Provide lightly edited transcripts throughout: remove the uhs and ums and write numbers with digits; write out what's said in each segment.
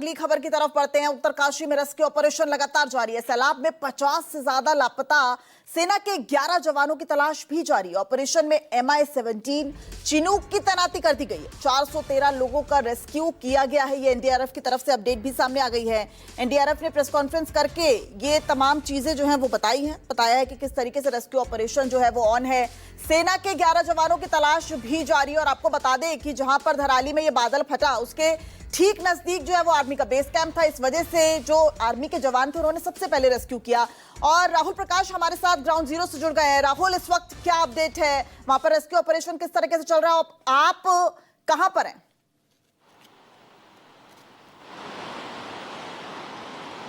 अगली खबर की तरफ बढ़ते हैं। उत्तरकाशी में रेस्क्यू ऑपरेशन लगातार जारी है। सैलाब में 50 से ज्यादा लापता सेना के 11 जवानों की तलाश भी जारी है। ऑपरेशन में MI-17 चिनूक की तैनाती कर दी गई है। 413 लोगों का रेस्क्यू किया गया है। ये एनडीआरएफ की तरफ से अपडेट भी सामने आ गई है। एनडीआरएफ ने प्रेस कॉन्फ्रेंस करके ये तमाम चीजें जो हैं वो बताई हैं, बताया है कि किस तरीके से रेस्क्यू ऑपरेशन जो है वो ऑन है। सेना के 11 जवानों की तलाश भी जारी है। और आपको बता दें कि जहां पर धराली में ये बादल फटा, उसके ठीक नजदीक जो है वो आर्मी का बेस कैंप था। इस वजह से जो आर्मी के जवान थे उन्होंने सबसे पहले रेस्क्यू किया। और राहुल प्रकाश हमारे साथ ग्राउंड जीरो से जुड़ गए हैं। राहुल, इस वक्त क्या अपडेट है, वहां पर रेस्क्यू ऑपरेशन किस तरीके से चल रहा है, आप कहां पर हैं?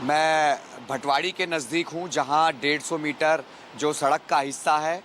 मैं भटवाड़ी के नज़दीक हूं, जहां 150 मीटर जो सड़क का हिस्सा है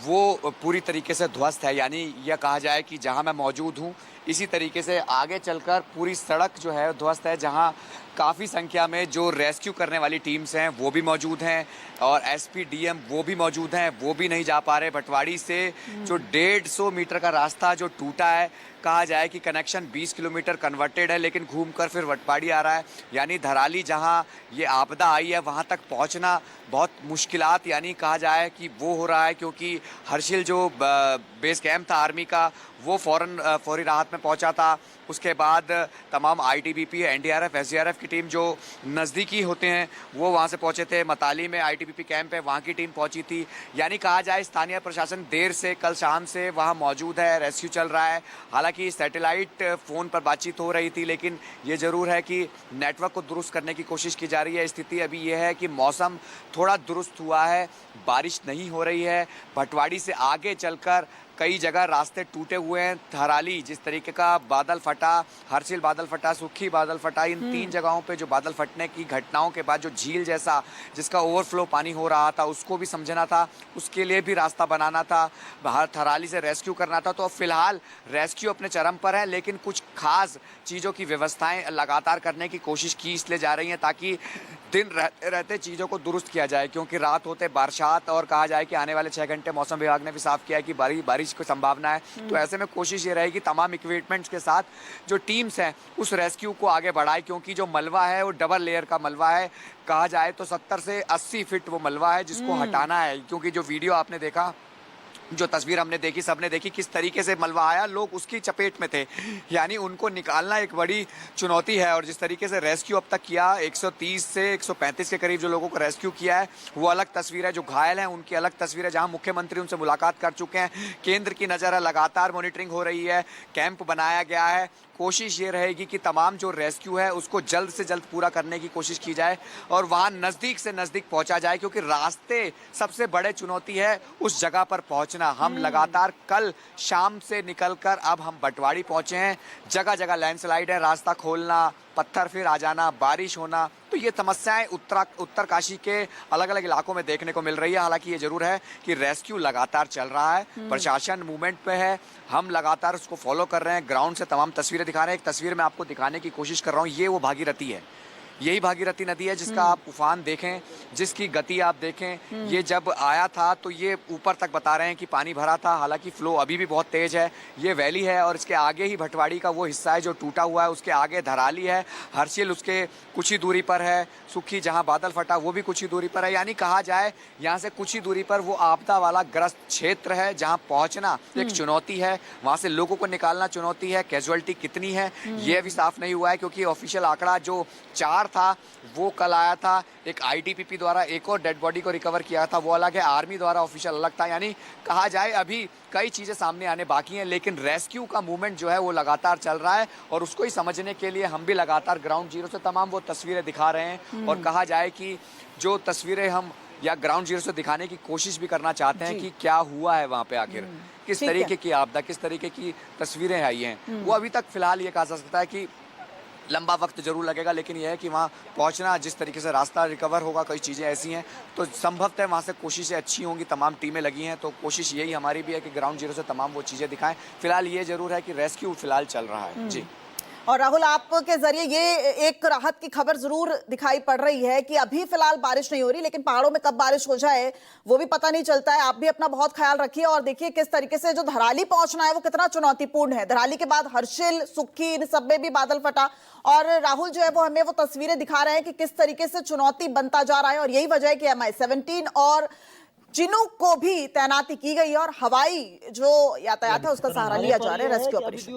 वो पूरी तरीके से ध्वस्त है। यानी यह कहा जाए कि जहां मैं मौजूद हूं इसी तरीके से आगे चलकर पूरी सड़क जो है ध्वस्त है, जहां काफ़ी संख्या में जो रेस्क्यू करने वाली टीम्स हैं वो भी मौजूद हैं और SPDM वो भी मौजूद हैं, वो भी नहीं जा पा रहे। भटवाड़ी से जो 150 मीटर का रास्ता जो टूटा है, कहा जाए कि कनेक्शन 20 किलोमीटर कन्वर्टेड है, लेकिन घूमकर फिर भटवाड़ी आ रहा है। यानी धराली जहां ये आपदा आई है वहां तक पहुंचना बहुत मुश्किलात, यानी कहा जाए कि वो हो रहा है, क्योंकि हर्षिल जो बेस कैंप था आर्मी का वो फौरी राहत में पहुंचा था। उसके बाद तमाम ITBP, NDRF, SDRF की टीम जो नज़दीकी होते हैं वो वहाँ से पहुँचे थे। मताली में ITBP कैंप है, वहाँ की टीम पहुँची थी। यानी कहा जाए स्थानीय प्रशासन देर से, कल शाम से वहाँ मौजूद है, रेस्क्यू चल रहा है। हालांकि सैटेलाइट फ़ोन पर बातचीत हो रही थी, लेकिन ये ज़रूर है कि नेटवर्क को दुरुस्त करने की कोशिश की जा रही है। स्थिति अभी यह है कि मौसम थोड़ा दुरुस्त हुआ है, बारिश नहीं हो रही है। भटवाड़ी से आगे चलकर कई जगह रास्ते टूटे हुए हैं। धराली जिस तरीके का बादल फटा, हर्षिल बादल फटा, सुखी बादल फटा, इन 3 जगहों पे जो बादल फटने की घटनाओं के बाद जो झील जैसा जिसका ओवरफ्लो पानी हो रहा था उसको भी समझना था, उसके लिए भी रास्ता बनाना था, बाहर धराली से रेस्क्यू करना था। तो फिलहाल रेस्क्यू अपने चरम पर है, लेकिन कुछ खास चीज़ों की व्यवस्थाएं लगातार करने की कोशिश की इसलिए जा रही हैं ताकि दिन रहते रहते चीज़ों को दुरुस्त किया जाए, क्योंकि रात होते बरसात और कहा जाए कि आने वाले 6 घंटे मौसम विभाग ने भी साफ किया है कि बारिश की संभावना है। तो ऐसे में कोशिश ये रहेगी तमाम इक्विपमेंट्स के साथ जो टीम्स हैं उस रेस्क्यू को आगे बढ़ाए, क्योंकि जो मलबा है वो डबल लेयर का मलबा है। कहा जाए तो 70 से 80 फीट वो मलबा है जिसको हटाना है, क्योंकि जो वीडियो आपने देखा, जो तस्वीर हमने देखी, सबने देखी किस तरीके से मलबा आया, लोग उसकी चपेट में थे। यानी उनको निकालना एक बड़ी चुनौती है। और जिस तरीके से रेस्क्यू अब तक किया, 130 से 135 के करीब जो लोगों को रेस्क्यू किया है वो अलग तस्वीर है, जो घायल हैं उनकी अलग तस्वीर है, जहां मुख्यमंत्री उनसे मुलाकात कर चुके हैं। केंद्र की नज़र है, लगातार मॉनिटरिंग हो रही है, कैंप बनाया गया है। कोशिश ये रहेगी कि तमाम जो रेस्क्यू है उसको जल्द से जल्द पूरा करने की कोशिश की जाए और वहाँ नज़दीक से नज़दीक पहुँचा जाए, क्योंकि रास्ते सबसे बड़े चुनौती है उस जगह पर पहुँचना। हम लगातार कल शाम से निकलकर अब हम भटवाड़ी पहुँचे हैं। जगह जगह लैंडस्लाइड है, रास्ता खोलना, पत्थर फिर आ जाना, बारिश होना, तो ये समस्याएं उत्तरकाशी के अलग अलग इलाकों में देखने को मिल रही है। हालांकि ये जरूर है कि रेस्क्यू लगातार चल रहा है, प्रशासन मूवमेंट पे है, हम लगातार उसको फॉलो कर रहे हैं, ग्राउंड से तमाम तस्वीरें दिखा रहे हैं। एक तस्वीर मैं आपको दिखाने की कोशिश कर रहा हूँ, ये वो भागीरथी है, यही भागीरथी नदी है जिसका आप उफान देखें, जिसकी गति आप देखें। ये जब आया था तो ये ऊपर तक बता रहे हैं कि पानी भरा था, हालांकि फ्लो अभी भी बहुत तेज है। ये वैली है और इसके आगे ही भटवाड़ी का वो हिस्सा है जो टूटा हुआ है, उसके आगे धराली है, हर्षिल उसके कुछ ही दूरी पर है, सुखी जहां बादल फटा वो भी कुछ ही दूरी पर है। यानी कहा जाए यहाँ से कुछ ही दूरी पर वो आपदा वाला ग्रस्त क्षेत्र है जहाँ पहुँचना एक चुनौती है, वहाँ से लोगों को निकालना चुनौती है। कैजुअलिटी कितनी है ये अभी साफ नहीं हुआ है, क्योंकि ऑफिशियल आंकड़ा जो 4 था वो कल आया था। एक ITBP द्वारा एक और डेड बॉडी को रिकवर किया था, वो अलग है, आर्मी द्वारा ऑफिशियल अलग था। यानी कहा जाए अभी कई चीज़ें सामने आने बाकी हैं, लेकिन रेस्क्यू का मूवमेंट जो है वो लगातार चल रहा है और उसको ही समझने के लिए हम भी लगातार ग्राउंड जीरो से तमाम वो तस्वीरें दिखा रहे हैं। और कहा जाए कि जो तस्वीरें हम या ग्राउंड जीरो से दिखाने की कोशिश भी करना चाहते हैं कि क्या हुआ है वहाँ पे, आखिर किस तरीके की आपदा, किस तरीके की तस्वीरें आई हैं, वो अभी तक फिलहाल ये कहा जा सकता है कि लंबा वक्त जरूर लगेगा, लेकिन यह है कि वहाँ पहुँचना, जिस तरीके से रास्ता रिकवर होगा, कई चीज़ें ऐसी हैं तो संभवतः वहाँ से कोशिशें अच्छी होंगी, तमाम टीमें लगी हैं। तो कोशिश यही हमारी भी है कि ग्राउंड जीरो से तमाम वो चीज़ें दिखाएं। फिलहाल ये जरूर है कि रेस्क्यू फिलहाल चल रहा है। जी और राहुल, आपके जरिए ये एक राहत की खबर जरूर दिखाई पड़ रही है कि अभी फिलहाल बारिश नहीं हो रही, लेकिन पहाड़ों में कब बारिश हो जाए वो भी पता नहीं चलता है। आप भी अपना बहुत ख्याल रखिए और देखिए किस तरीके से जो धराली पहुंचना है वो कितना चुनौतीपूर्ण है। धराली के बाद हर्षिल, सुक्खी, इन सब में भी बादल फटा और राहुल जो है वो हमें वो तस्वीरें दिखा रहे हैं कि किस तरीके से चुनौती बनता जा रहा है। और यही वजह है कि MI-17 और चिनूक को भी तैनाती की गई और हवाई जो यातायात है उसका सहारा लिया जा रहा है रेस्क्यू ऑपरेशन।